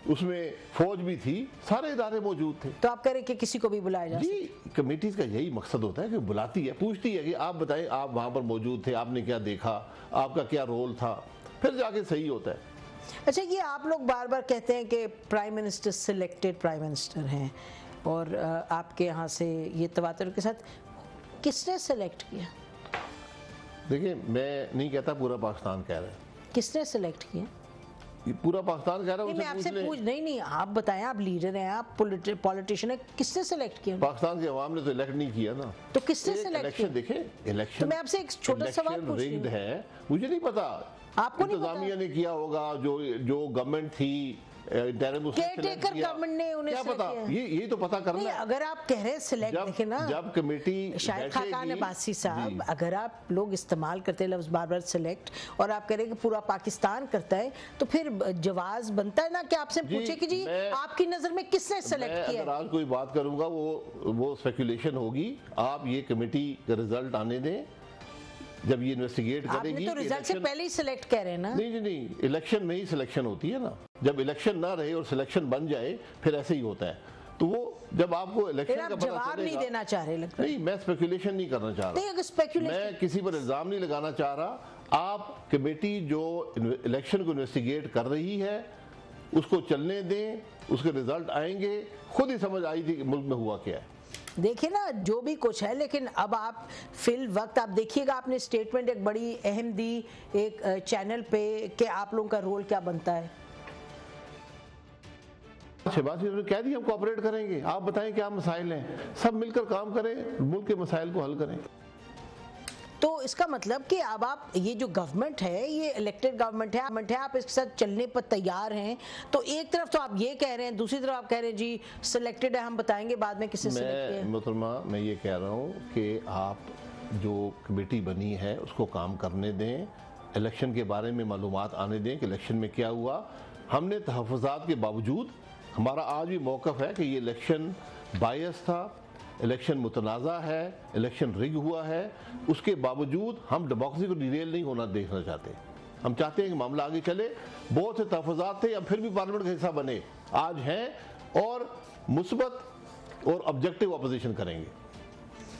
उसमें फौज भी थी, सारे इदारे मौजूद थे। तो आप कह रहे हैं कि किसी को भी बुलाया जा जी, कमेटीज का यही मकसद होता है कि बुलाती है, पूछती है कि आप बताएं, आप वहां पर मौजूद थे, आपने क्या देखा, आपका क्या रोल था, फिर जाके सही होता है। अच्छा, ये आप लोग बार बार कहते हैं कि prime minister selected prime minister हैं, और आपके यहाँ से ये तवातर के साथ किसने सेलेक्ट किया? देखिए मैं नहीं कहता, पूरा पाकिस्तान कह रहा है। किसने सेलेक्ट किया? ये पूरा पाकिस्तान कह रहा है। मैं आपसे नहीं, आप बताएं, आप लीडर हैं, आप पॉलिटिशियन हैं, किसने सेलेक्ट किया? पाकिस्तान की आवाम ने तो इलेक्ट नहीं किया ना। तो किसने सेलेक्ट किया? देखें इलेक्शन, तो मैं आपसे एक छोटा सवाल पूछ रही हूं, है, मुझे नहीं पता, आपको नहीं पता? इंतजामिया ने किया होगा, जो गवर्नमेंट थी, केयरटेकर गवर्नमेंट ने उन्हें क्या पता, ये तो पता करना है। अगर आप कह रहे हैं सिलेक्ट, देखें ना, जब कमेटी शाहिद खाकान अब्बासी साहब, अगर आप लोग इस्तेमाल करते हैं लफ्ज बार बार सिलेक्ट, और आप कह रहे हैं कि पूरा पाकिस्तान करता है, तो फिर जवाज बनता है ना कि आपसे पूछे कि जी आपकी नजर में किसने सिलेक्ट किया? अगर आज कोई बात करूंगा वो स्पेकुलेशन होगी। आप ये कमेटी का रिजल्ट आने दें, जब ये इन्वेस्टिगेट करेगी। तो रिजल्ट से पहले ही सिलेक्ट कह रहे हैं ना? नहीं, इलेक्शन में ही सिलेक्शन होती है ना। जब इलेक्शन ना रहे और सिलेक्शन बन जाए फिर ऐसे ही होता है। तो वो जब आपको इलेक्शन का पता जवाब नहीं देना चाह रहे, लगता है। नहीं, मैं स्पेकुलेशन नहीं करना चाह रहा, मैं किसी पर इल्जाम नहीं लगाना चाह रहा। आप कमेटी जो इलेक्शन को इन्वेस्टिगेट कर रही है उसको चलने दें, उसके रिजल्ट आएंगे, खुद ही समझ आई थी कि मुल्क में हुआ क्या है। देखिए ना, जो भी कुछ है, लेकिन अब आप फिल वक्त आप देखिएगा, आपने स्टेटमेंट एक बड़ी अहम दी एक चैनल पे कि आप लोगों का रोल क्या बनता है। शहबाज ने कह दिया हम कोऑपरेट करेंगे, आप बताएं क्या मसाइल हैं, सब मिलकर काम करें, मुल्क के मसाइल को हल करें। तो इसका मतलब कि अब आप, ये जो गवर्नमेंट है ये इलेक्टेड गवर्नमेंट है, आप इसके साथ चलने पर तैयार हैं। तो एक तरफ तो आप ये कह रहे हैं, दूसरी तरफ आप कह रहे हैं जी सिलेक्टेड है, हम बताएंगे बाद में किसने सिलेक्ट किया। मोहतरमा, मैं ये कह रहा हूँ कि आप जो कमेटी बनी है उसको काम करने दें, इलेक्शन के बारे में मालूमात आने दें कि इलेक्शन में क्या हुआ। हमने तहफ़्फ़ुज़ात के बावजूद, हमारा आज भी मौक़िफ़ है कि ये इलेक्शन बायस था, इलेक्शन मुतनाज़ा है, इलेक्शन रिग हुआ है, उसके बावजूद हम डेमोक्रेसी को डिरेल नहीं होना देखना चाहते। हम चाहते हैं कि मामला आगे चले। बहुत से तहफ़्फ़ुज़ात थे, अब फिर भी पार्लियामेंट का हिस्सा बने, आज हैं, और मुस्बत और ऑब्जेक्टिव अपोजिशन करेंगे।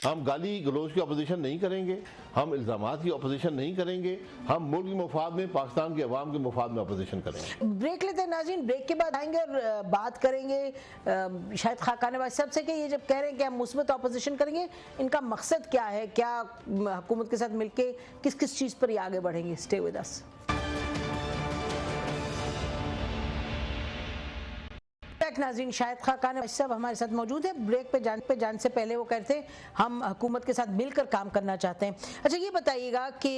हम गाली गलोच की अपोजिशन नहीं करेंगे, हम इल्ज़ामात की अपोजिशन नहीं करेंगे, हम मुल्क के मुफाद में, पाकिस्तान के अवाम के मुफाद में अपोजिशन करेंगे। ब्रेक लेते हैं नाज़रीन, ब्रेक के बाद आएंगे और बात करेंगे शाहिद खाकान अब्बासी साहब से कि ये जब कह रहे हैं कि हम मुस्बत अपोजिशन करेंगे, इनका मकसद क्या है, क्या हुकूमत के साथ मिलके किस किस चीज़ पर ये आगे बढ़ेंगे। Stay with us. बैक नाज़रीन, शाहिद खाकान साहब हमारे साथ मौजूद है। ब्रेक पे जाने से पहले वो कहते हैं हम हुकूमत के साथ मिलकर काम करना चाहते हैं। अच्छा ये बताइएगा कि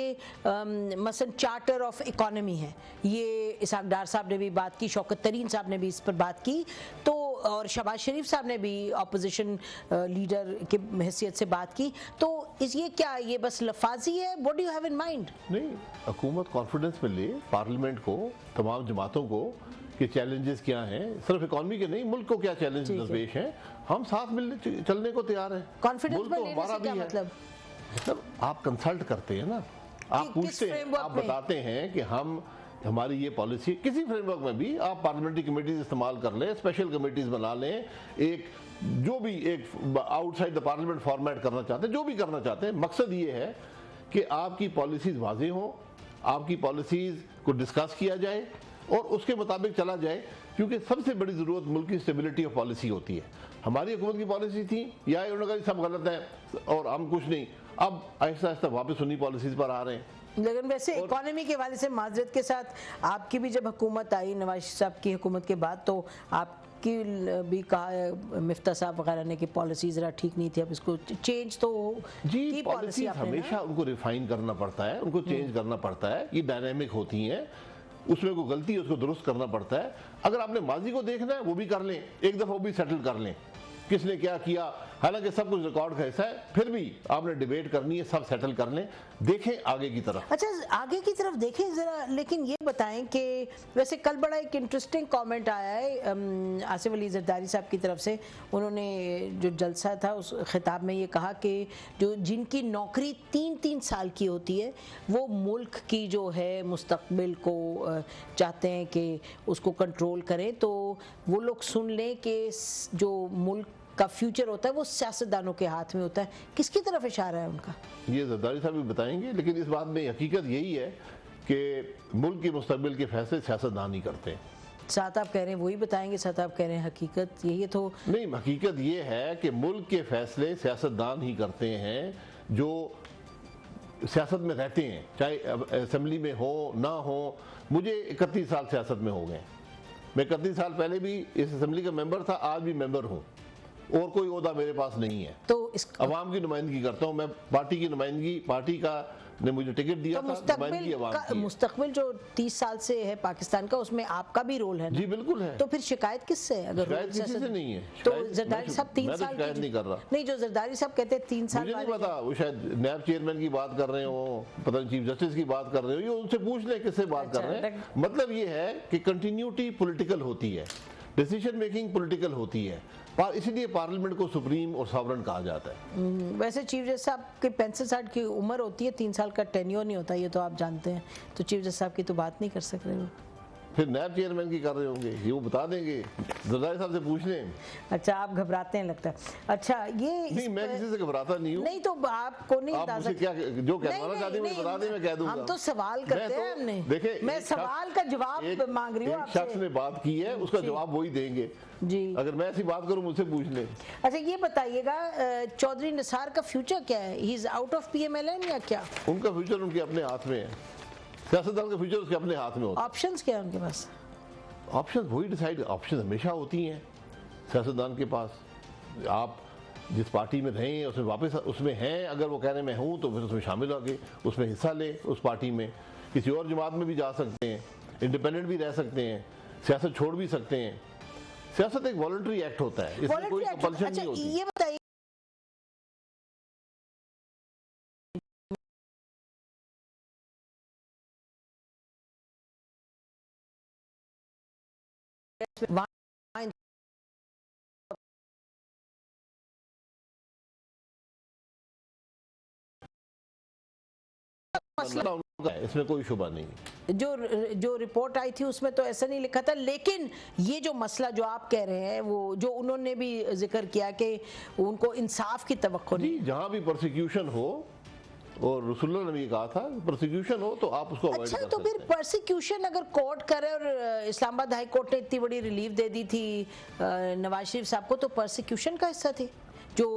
मसलन चार्टर ऑफ इकोनॉमी है, ये इसहाक डार साहब ने भी बात की, शौकत तरीन साहब ने भी इस पर बात की, तो और शहबाज शरीफ साहब ने भी अपोजिशन लीडर की हैसियत से बात की, तो ये क्या ये बस लफाजी है? What do you have in mind? नहीं, हुकूमत कॉन्फिडेंस में ले पार्लियामेंट को, तमाम जमातों को कि चैलेंजेस क्या हैं, सिर्फ इकॉनमी के नहीं, मुल्क को क्या चैलेंज दरपेश हैं, हम साथ मिलने चलने को तैयार हैं। कॉन्फिडेंस में लेने से क्या मतलब? आप कंसल्ट करते हैं ना, आप पूछते हैं, आप बताते हैं कि हमारी ये पॉलिसी, किसी फ्रेमवर्क में भी आप पार्लियामेंट्री कमेटीज इस्तेमाल कर लें, स्पेशल कमेटीज बना लें, एक जो भी एक आउटसाइड द पार्लियामेंट फॉर्मेट करना चाहते हैं, जो भी करना चाहते हैं, मकसद ये है कि आपकी पॉलिसीज वाज़ेह हों, आपकी पॉलिसीज को डिस्कस किया जाए और उसके मुताबिक चला जाए, क्योंकि सबसे बड़ी ज़रूरत मुल्क की स्टेबिलिटी ऑफ पॉलिसी होती है। हमारी हुकूमत की पॉलिसी थी या उन्होंने कहा सब गलत है और हम कुछ नहीं, अब आहिस्ता आहिस्ता वापस उन्हीं पॉलिसीज़ पर आ रहे हैं। लेकिन वैसे इकोनॉमी के वाले से माजरत के साथ आपकी भी जब हुकूमत आई, नवाज साहब की हुकूमत के बाद, तो आपकी भी कहा मिफ्ता साहब वगैरह ने कि पॉलिसी ज़रा ठीक नहीं थी, अब इसको चेंज तो जी, पॉलिसी हमेशा उनको रिफाइन करना पड़ता है, उनको चेंज करना पड़ता है, ये डायनेमिक होती हैं, उसमें कोई गलती है उसको दुरुस्त करना पड़ता है। अगर आपने माजी को देखना है वो भी कर लें, एक दफ़ा वो भी सेटल कर लें किसने क्या किया, हालांकि सब कुछ रिकॉर्ड का हिस्सा है, फिर भी आपने डिबेट करनी है, सब सेटल कर लें, देखें आगे की तरफ। अच्छा आगे की तरफ देखें ज़रा, लेकिन ये बताएं कि वैसे कल बड़ा एक इंटरेस्टिंग कमेंट आया है आसिफ अली जरदारी साहब की तरफ से। उन्होंने जो जलसा था उस खिताब में ये कहा कि जो जिनकी नौकरी 3-3 साल की होती है वो मुल्क की जो है मुस्तकबिल को चाहते हैं कि उसको कंट्रोल करें, तो वो लोग सुन लें कि जो मुल्क का फ्यूचर होता है वो सियासतदानों के हाथ में होता है। किसकी तरफ इशारा है उनका? ये जरदारी साहब भी बताएंगे, लेकिन इस बात में हकीकत यही है कि मुल्क के मुस्तकबिल के फैसले सियासतदान ही करते हैं। साथ आप कह रहे हैं वही बताएंगे, साथ आप कह रहे हैं हकीकत यही है, तो नहीं, हकीकत ये है कि मुल्क के फैसले सियासतदान ही करते हैं जो सियासत में रहते हैं, चाहे असेंबली में हो ना हो। मुझे 31 साल सियासत में हो गए, मैं 31 साल पहले भी इस असेंबली का मेंबर था, आज भी मेंबर हूँ और कोई ओहदा मेरे पास नहीं है, तो अवाम की नुमाइंदगी करता हूँ मैं, पार्टी की नुमाइंदगी, पार्टी का ने मुझे टिकट दिया था, नुमाइंदगी अवाम की है। मुस्तकबिल जो 30 साल से है पाकिस्तान का, उसमें आपका भी रोल है ना? जी बिल्कुल है। तो फिर शिकायत किससे है? अगर शिकायत किसी से नहीं है, तो जरदारी साहब 3 साल शिकायत नहीं कर रहा। नहीं, जो जरदारी साहब कहते हैं 3 साल, मुझे नहीं पता, वो शायद नैब चेयरमैन की बात कर रहे हो, पता नहीं चीफ जस्टिस की बात कर रहे हो, ये उनसे पूछ ले किससे बात कर रहे हैं। मतलब ये है कि कंटिन्यूटी पॉलिटिकल होती है, डिसीजन मेकिंग पॉलिटिकल होती है, इसलिए पार्लियामेंट को सुप्रीम और सॉवरेन कहा जाता है। वैसे चीफ जस्टिस साहब की 65-60 की उम्र होती है, 3 साल का टेन्योर नहीं होता, ये तो आप जानते हैं, तो चीफ जस्टिस साहब की तो बात नहीं कर सक रहे हो। फिर नैब चेयरमैन की कर रहे होंगे, ये वो बता देंगे, जरदारी साहब से पूछ लें। अच्छा आप घबराते हैं लगता है। अच्छा ये नहीं, मैं किसी से घबराता नहीं हूँ। नहीं तो आपको नहीं आप मुझे क्या जो कहना चाहती हैं बता दें, मैं कह दूंगा। हम तो सवाल करते हैं, हमने देखिए मैं सवाल का जवाब मांग रही हूँ आपसे। शख्स ने बात की है, उसका जवाब वही देंगे जी। अगर मैं ऐसी बात करूँ मुझसे पूछ लें। अच्छा ये बताइएगा चौधरी निसार का फ्यूचर क्या है? He is out of PMLN या क्या? उनका फ्यूचर उनके अपने हाथ में है, सियासतदान का फ्यूचर उसके अपने हाथ में होता है। ऑप्शंस क्या है उनके पास? ऑप्शंस वही डिसाइड, ऑप्शंस हमेशा होती हैं सियासतदान के पास। आप जिस पार्टी में रहें उसमें वापस उसमें हैं, अगर वो कह रहे हैं मैं हूँ तो फिर उसमें शामिल होके उसमें हिस्सा ले, उस पार्टी में किसी और जमात में भी जा सकते हैं, इंडिपेंडेंट भी रह सकते हैं, सियासत छोड़ भी सकते हैं। सियासत एक वॉलंटरी एक्ट होता है, इसमें कोई कंपल्शन नहीं होती। ये बताइए इसमें कोई शुबा नहीं। जो रिपोर्ट आई थी उसमें तो ऐसा नहीं लिखा था, लेकिन ये जो मसला जो आप कह रहे हैं वो जो उन्होंने भी जिक्र किया कि उनको इंसाफ की तवक्को नहीं। जहां भी प्रोसिक्यूशन हो, और रसूलुल्लाह ने भी कहा था प्रोसिक्यूशन हो तो आप उसको अवॉइड कर सकते हैं। तो फिर प्रोसिक्यूशन अगर कोर्ट करे, और इस्लामाबाद हाई कोर्ट ने इतनी बड़ी रिलीफ दे दी थी नवाज शरीफ साहब को, तो प्रोसिक्यूशन का हिस्सा थे जो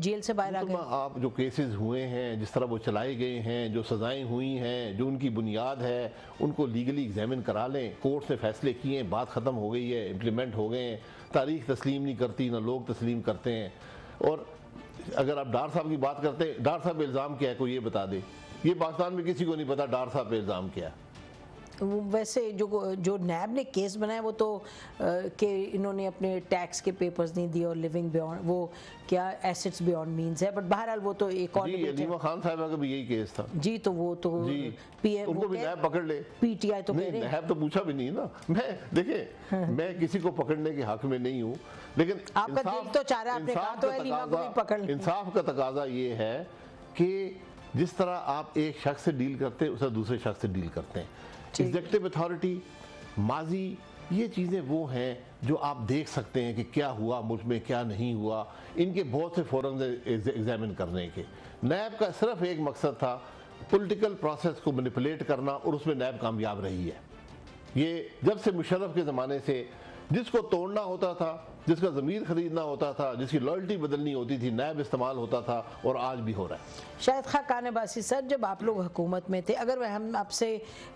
जेल से बाहर आ गए। आप जो केसेस हुए हैं, जिस तरह वो चलाए गए हैं, जो सजाएं हुई हैं, जो उनकी बुनियाद है, उनको लीगली एग्जामिन करा लें। कोर्ट ने फैसले किए हैं, बात ख़त्म हो गई है, इम्प्लीमेंट हो गए हैं, तारीख तस्लीम नहीं करती, ना लोग तस्लीम करते हैं। और अगर आप डार साहब की बात करते हैं, डार साहब पे इल्ज़ाम क्या है, कोई ये बता दे। ये पाकिस्तान में किसी को नहीं पता डार साहब पे इल्ज़ाम क्या है। वैसे जो नैब ने केस बनाया वो तो कि इन्होंने अपने टैक्स के पेपर्स नहीं दिए और लिविंग बियॉन्ड, वो क्या एसेट्स बियॉन्ड मींस है, बट बहरहाल वो तो एक और अलीमा खान साहब का भी यही केस था जी। तो वो तो पीएम उनको भी नैब पकड़ ले, पीटीआई तो नहीं, नैब तो पूछा भी नहीं ना। मैं देखे मैं किसी को पकड़ने के हक में नहीं हूँ, लेकिन आपका दिल तो चाह रहा है, आपने कहा तो अलीमा को भी पकड़ ले। इंसाफ का तकाजा ये है कि जिस तरह आप एक शख्स से डील करते हैं उसे दूसरे शख्स से डील करते हैं। एग्जीक्यूटिव अथॉरिटी, माजी, ये चीज़ें वो हैं जो आप देख सकते हैं कि क्या हुआ मुल्क में, क्या नहीं हुआ, इनके बहुत से फोरम एग्जामिन करने के। नैब का सिर्फ एक मकसद था, पॉलिटिकल प्रोसेस को मैनिपुलेट करना, और उसमें नैब कामयाब रही है। ये जब से मुशर्रफ के ज़माने से जिसको तोड़ना होता था, जिसका ज़मीर खरीदना होता था, जिसकी लॉयल्टी बदलनी होती थी, नैब इस्तेमाल होता था, और आज भी हो रहा है। शाहिद खान अब्बासी सर, जब आप लोग हुकूमत में थे, अगर हम आपसे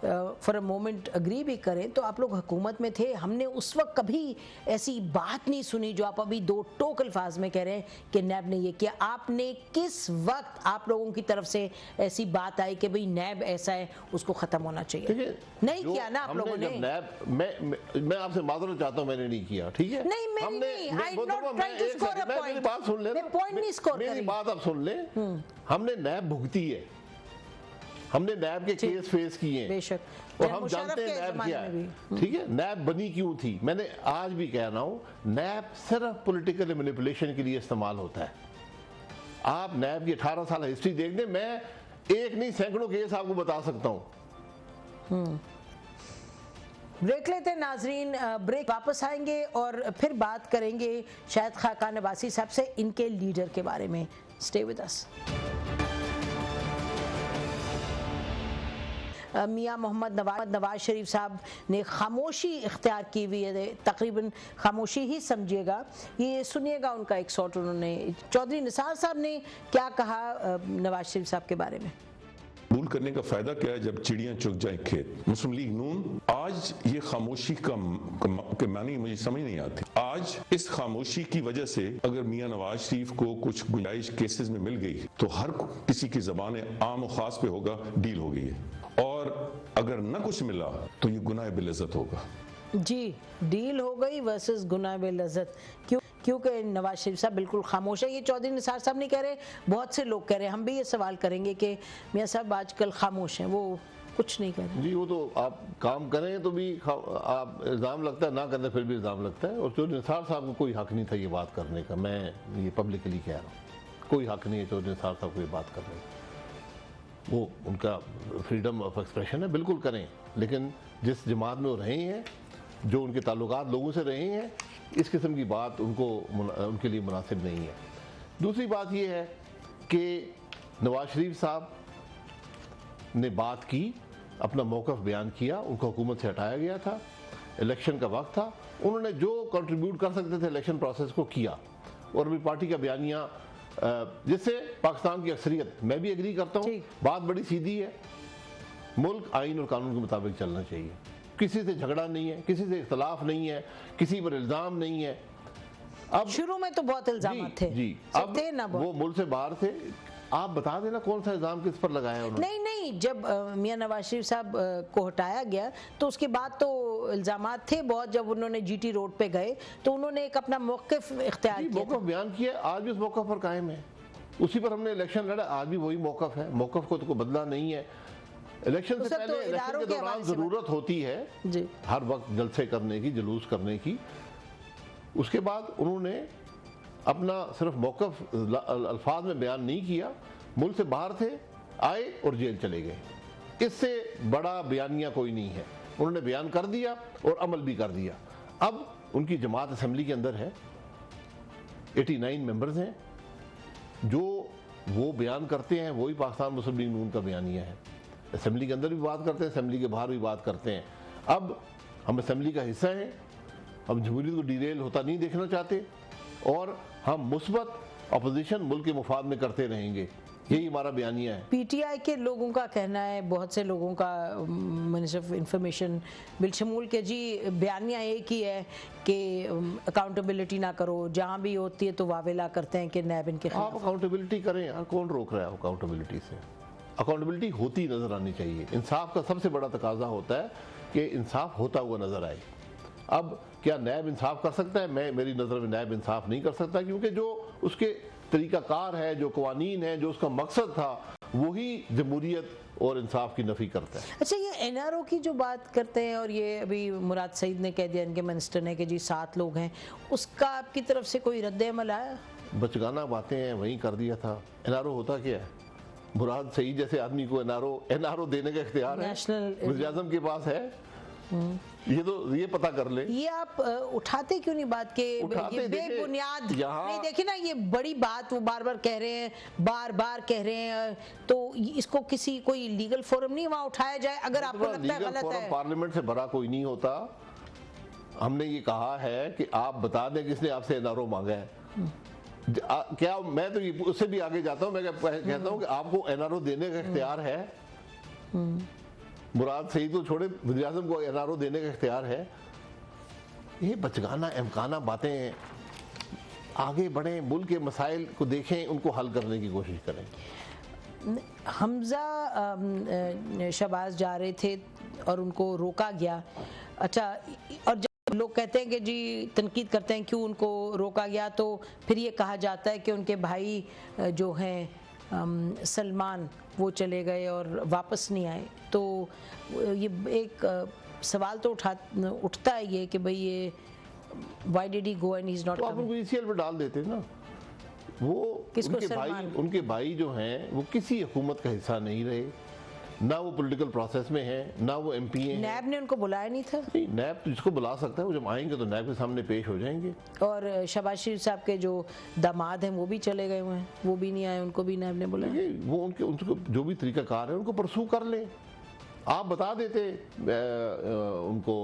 फॉर अ मोमेंट अग्री भी करें तो आप लोग हुकूमत में थे, हमने उस वक्त कभी ऐसी बात नहीं सुनी जो आप अभी दो टोक अल्फाज में कह रहे हैं कि नैब ने ये किया। आपने किस वक्त आप लोगों की तरफ से ऐसी बात आई कि भाई नैब ऐसा है, उसको ख़त्म होना चाहिए? नहीं किया ना आप लोगों ने। नैब, मैं आपसे माजरत चाहता हूँ, मैंने नहीं किया, ठीक है? नहीं, मेरी बात सुन ले, मेरी बात आप सुन ले। हमने नैब भुगती है, हमने नैब के केस फेस किए हैं, और हम जानते हैं नैब क्या है, ठीक है? नैब बनी क्यों थी? मैंने आज भी कह रहा हूँ, नैब सिर्फ पॉलिटिकल मैनिपुलेशन के लिए इस्तेमाल होता है। आप नैब की 18 साल हिस्ट्री देख दें, मैं एक नहीं सैकड़ों केस आपको बता सकता हूँ। ब्रेक लेते हैं नाजरीन, ब्रेक वापस आएंगे और फिर बात करेंगे शाहिद खान अब्बासी साहब से, इनके लीडर के बारे में। Stay with us. मियां मोहम्मद नवाज शरीफ साहब ने खामोशी इख्तियार की हुई है, तकरीबन खामोशी ही समझिएगा। ये सुनिएगा उनका एक शॉट, उन्होंने चौधरी निसार साहब ने क्या कहा नवाज शरीफ साहब के बारे में। कबूल करने का फायदा क्या है जब चिड़ियां चुग जाए खेत। मुस्लिम लीग नून आज ये खामोशी का मानी मुझे समझ नहीं आती। आज इस खामोशी की वजह से अगर मियां नवाज शरीफ को कुछ गुंजाइश केसेस में मिल गई तो हर किसी की ज़बान आम और खास पे होगा डील हो गई है, और अगर न कुछ मिला तो ये गुनाह बिलज़्ज़त होगा। जी, डील हो गई वर्सेस गुनाह बिलज़्ज़त। क्योंकि नवाज शरीफ साहब बिल्कुल खामोश है। ये चौधरी निसार साहब नहीं कह रहे, बहुत से लोग कह रहे हैं। हम भी ये सवाल करेंगे कि मियां साहब आजकल खामोश हैं, वो कुछ नहीं कर रहे। जी, वो तो आप काम करें तो भी आप इल्ज़ाम लगता है, ना करने फिर भी इल्ज़ाम लगता है। और चौधरी निसार साहब को कोई हक नहीं था ये बात करने का, मैं ये पब्लिकली कह रहा हूँ, कोई हक नहीं है चौधरी निसार साहब को ये बात करने का। वो उनका फ्रीडम ऑफ एक्सप्रेशन है, बिल्कुल करें, लेकिन जिस जमात में वो रहे हैं, जो उनके ताल्लुकात लोगों से रहे हैं, इस किस्म की बात उनके लिए मुनासिब नहीं है। दूसरी बात यह है कि नवाज शरीफ साहब ने बात की, अपना मौक़िफ़ बयान किया, उनको हुकूमत से हटाया गया था, इलेक्शन का वक्त था, उन्होंने जो कंट्रीब्यूट कर सकते थे इलेक्शन प्रोसेस को किया, और अभी पार्टी का बयानिया जिससे पाकिस्तान की अक्सरियत, मैं भी एग्री करता हूँ, बात बड़ी सीधी है, मुल्क आइन और कानून के मुताबिक चलना चाहिए, किसी से झगड़ा नहीं है, किसी से इख्तलाफ नहीं है, किसी पर इल्ज़ाम नहीं है। अब शुरू में तो बहुत इल्ज़ाम थे जी, अब थे ना वो मुल्क से बाहर थे। आप बता देना कौन सा इल्ज़ाम किस पर लगाया उन्होंने? नहीं, जब मियां नवाज शरीफ साहब को हटाया गया तो उसके बाद तो इल्ज़ामात थे बहुत। जब उन्होंने जीटी रोड पे गए तो उन्होंने एक अपना मौक़िफ़ इख्तियार किया, मौक़िफ़ बयान किया, आज भी उस मौक़िफ़ पर कायम है, उसी पर हमने इलेक्शन लड़ा, आज भी वही मौक़िफ़ है, मौक़िफ़ को तो कोई बदला नहीं है। इलेक्शन से पहले, इलेक्शन के दौरान ज़रूरत होती है जी, हर वक्त जलसे करने की, जुलूस करने की, उसके बाद उन्होंने अपना सिर्फ मौक़िफ़ अल्फाज में बयान नहीं किया, मुल्क से बाहर थे, आए और जेल चले गए। इससे बड़ा बयानिया कोई नहीं है। उन्होंने बयान कर दिया और अमल भी कर दिया। अब उनकी जमात असेंबली के अंदर है, 89 मेंबर्स हैं, जो वो बयान करते हैं वही पाकिस्तान मुस्लिम लीग नून का बयानिया है। असेंबली के अंदर भी बात करते हैं, असेंबली के बाहर भी बात करते हैं। अब हम असेंबली का हिस्सा हैं, हम जमहूरियत को डिरेल होता नहीं देखना चाहते, और हम मुस्बत अपोजिशन मुल्क के मुफाद में करते रहेंगे। यही हमारा बयानिया है। पीटीआई के लोगों का कहना है, बहुत से लोगों का, मिनिस्टर ऑफ इंफॉर्मेशन बिलशमूल के जी बयानिया एक ही है कि अकाउंटेबिलिटी ना करो, जहां भी होती है तो वावेला करते हैं कि नैब इनके आप अकाउंटेबिलिटी करें यार, कौन रोक रहा है अकाउंटेबिलिटी से? अकाउंटेबिलिटी होती नजर आनी चाहिए। इंसाफ का सबसे बड़ा तकाजा होता है कि इंसाफ होता हुआ नजर आए। अब क्या नैब इंसाफ कर सकता है? मेरी नज़र में नैब इंसाफ नहीं कर सकता, क्योंकि जो उसके तरीकाकार है, जो कवानीन है, जो उसका मकसद था, वही जमहूरियत और इंसाफ की नफी करता है। अच्छा, ये एनआरओ की जो बात करते हैं, और ये अभी मुराद सईद ने कह दिया, इनके मिनिस्टर ने, कि जी 7 लोग हैं, उसका आपकी तरफ से कोई रद्द-ए-अमल आया? बचगाना बातें हैं, वहीं कर दिया था। एनआरओ होता क्या है? मुराद सईद जैसे आदमी को एनआरओ देने का इख्तियार है? वज़ीर आज़म के पास है? ये पता कर ले। ये आप उठाते क्यों नहीं बात के? ये बेबुनियाद नहीं, देखिए ना, ये बड़ी बात वो बार बार कह रहे हैं, तो इसको कोई लीगल फोरम नहीं वहाँ उठाया जाए अगर आपको लगता है गलत है? पार्लियामेंट से भरा कोई नहीं होता। हमने ये कहा है कि आप बता दें किसने आपसे एनआरओ मांगा है। क्या मैं तो उससे भी आगे जाता हूँ, मैं कहता हूँ कि आपको एनआरओ देने का इख्तियार है। मुराद सईद तो छोड़े, वज़ीर आज़म को एनआरओ देने का इख्तियार है। ये बचगाना अमकाना बातें, आगे बढ़ें, मुल्क के मसाइल को देखें, उनको हल करने की कोशिश करें। हमजा शहबाज जा रहे थे और उनको रोका गया। अच्छा, और जब लोग कहते हैं कि जी तनकीद करते हैं क्यों उनको रोका गया, तो फिर ये कहा जाता है कि उनके भाई जो हैं सलमान, वो चले गए और वापस नहीं आए। तो ये एक सवाल तो उठता है ये कि भाई ये why did he go and he is not coming. आप ईसीएल पे डाल देते ना। वो उनके भाई जो हैं वो किसी हुकूमत का हिस्सा नहीं रहे, ना वो पॉलिटिकल प्रोसेस में है, ना वो एमपी हैं। नैब ने उनको बुलाया नहीं था? नहीं, नैब तो जिसको बुला सकता है, वो जब आएंगे तो नैब के सामने पेश हो जाएंगे। और शहबाज शरीफ साहब के जो दामाद हैं वो भी चले गए हुए हैं, वो भी नहीं आए, उनको भी नैब ने बुलाया। वो उनको जो भी तरीकाकार है उनको परसू कर लें। आप बता देते उनको,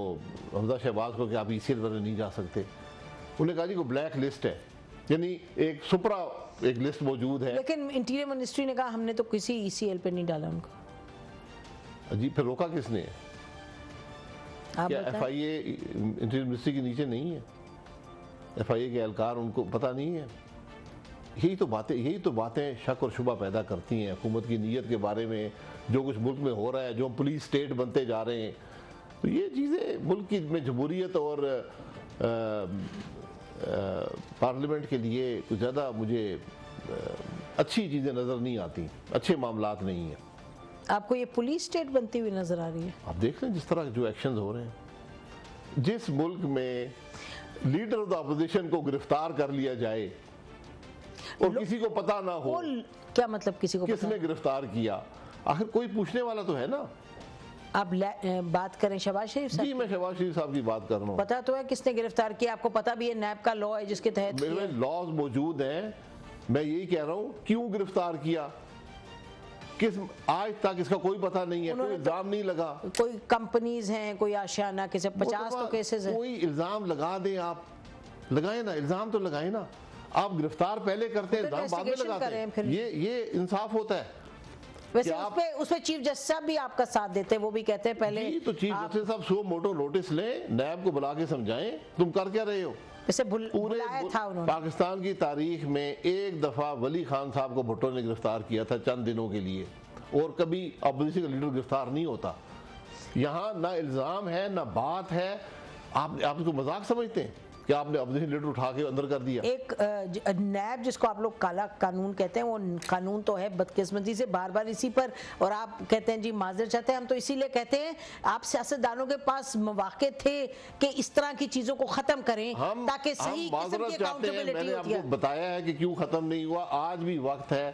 हमजा शहबाज को, कि आप ईसीएल पर नहीं जा सकते। उन्हें कहा जी को ब्लैक लिस्ट है, यानी एक सुपरा एक लिस्ट मौजूद है। लेकिन इंटीरियर मिनिस्ट्री ने कहा हमने तो किसी ईसीएल पे नहीं डाला उनको। जी, फिर रोका किसने है? क्या एफआईए इंटीरियर मिनिस्ट्री के नीचे नहीं है? एफआईए के एहलकार उनको पता नहीं है? यही तो बातें शक और शुबा पैदा करती हैं हुकूमत की नीयत के बारे में, जो कुछ मुल्क में हो रहा है, जो हम पुलिस स्टेट बनते जा रहे हैं। तो ये चीज़ें मुल्क की में जमहूरियत और पार्लियामेंट के लिए कुछ ज़्यादा मुझे अच्छी चीज़ें नज़र नहीं आती, अच्छे मामलात नहीं हैं। आपको ये पुलिस स्टेट बनती हुई नजर आ रही है? आप देख लें जिस तरह जो एक्शंस हो रहे हैं, जिस मुल्क में लीडर ऑफ द अपोजिशन को गिरफ्तार कर लिया जाए और किसी को पता ना हो। क्या मतलब किसी को किसने गिरफ्तार किया? आखिर कोई पूछने वाला तो है ना। आप बात करें शहबाज शरीफ साहब? जी, मैं शहबाज शरीफ साहब की बात कर रहा हूँ। पता तो है किसने गिरफ्तार किया, आपको पता भी है नैब का लॉ है जिसके तहत मेरे में लॉज मौजूद हैं। मैं यही कह रहा हूँ, क्यों गिरफ्तार किया, किस आज तक इसका कोई पता नहीं है, कोई इल्जाम नहीं लगा। कोई कंपनीज हैं, कोई आशियाना, किसी 50 तो केसेस हैं। कोई इल्जाम लगा दें, आप लगाए ना, इल्जाम तो लगाए ना। आप गिरफ्तार पहले करते हैं, इल्जाम बाद में लगाते हैं, ये इंसाफ होता है? वैसे उसपे चीफ जस्टिस साहब भी आपका साथ देते हैं, वो भी कहते हैं पहले तो चीफ जस्टिस साहब सो मोटो नोटिस लें, नैब को बुला के समझाएं तुम कर क्या रहे हो। बुलाया था उन्होंने। पाकिस्तान की तारीख में एक दफा वली खान साहब को भुट्टो ने गिरफ्तार किया था चंद दिनों के लिए, और कभी अपोजिशन का लीडर गिरफ्तार नहीं होता। यहाँ ना इल्जाम है ना बात है। आप इसको मजाक समझते हैं कि आपने अपोजिशन लीडर उठा के अंदर कर दिया। एक नैब जिसको आप लोग काला कानून कहते हैं, वो कानून तो है बदकिस्मती से बार बार इसी पर, और आप कहते हैं जी माजर चाहते हैं। हम तो इसीलिए कहते हैं आप सियासतदानों के पास मौके थे कि इस तरह की चीजों को खत्म करें, ताकि सही किस्म की अकाउंटेबिलिटी होती है। मैंने आपको बताया है कि क्यों खत्म नहीं हुआ। आज भी वक्त है।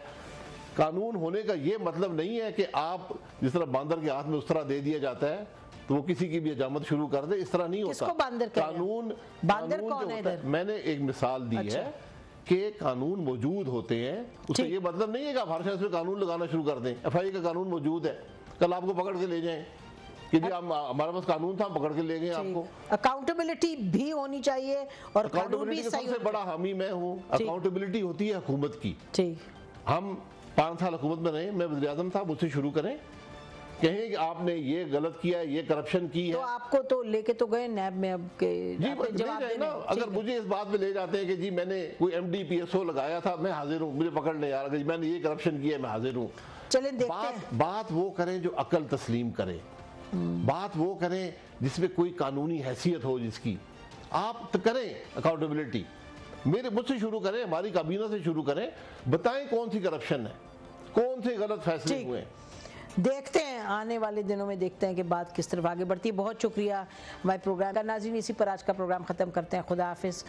कानून होने का ये मतलब नहीं है कि आप जिस तरह बांदर के हाथ में उस तरह दे दिया जाता है तो वो किसी की भी हजामत शुरू कर दे, इस तरह नहीं होता। कानून बांदर कौन है इधर? मैंने एक मिसाल दी है कि कानून मौजूद होते हैं, उसका ये मतलब नहीं है कि आप हर शख्स पे कानून लगाना शुरू कर दें। एफआईए का कानून मौजूद है, कल आपको पकड़ के ले जाएं कि जी हमारे पास कानून था, पकड़ के ले गए आपको। अकाउंटेबिलिटी भी होनी चाहिए, और अकाउंटेबिलिटी सबसे बड़ा हामी मैं हूँ। अकाउंटेबिलिटी होती है हुकूमत की। ठीक, हम 5 साल हुकूमत में रहे, मैं वज़ीर आज़म था, मुझसे शुरू करें, कहें कि आपने ये गलत किया है, ये करप्शन की है। तो आपको तो लेके तो गए नैब में अब के जी आपने ले जवाब जाए देने। ना, अगर मुझे इस बात में ले जाते हैं कि जी मैंने कोई MD PSO लगाया था, मैं हाजिर हूँ, मुझे पकड़ ले यार, अगर मैंने ये करप्शन किया है, मैं हाजिर हूँ। चलें देखते हैं। बात वो करें जो अकल तस्लीम करे, बात वो करें जिसमें कोई कानूनी हैसियत हो, जिसकी आप तो करें अकाउंटेबिलिटी। मुझसे शुरू करें, हमारी काबीना से शुरू करें, बताएं कौन सी करप्शन है, कौन से गलत फैसले ठीक। हुए हैं। देखते हैं आने वाले दिनों में, देखते हैं कि बात किस तरफ आगे बढ़ती है। बहुत शुक्रिया हमारे प्रोग्राम का। नाज़रीन, इसी पर आज का प्रोग्राम खत्म करते हैं। खुदा हाफिज।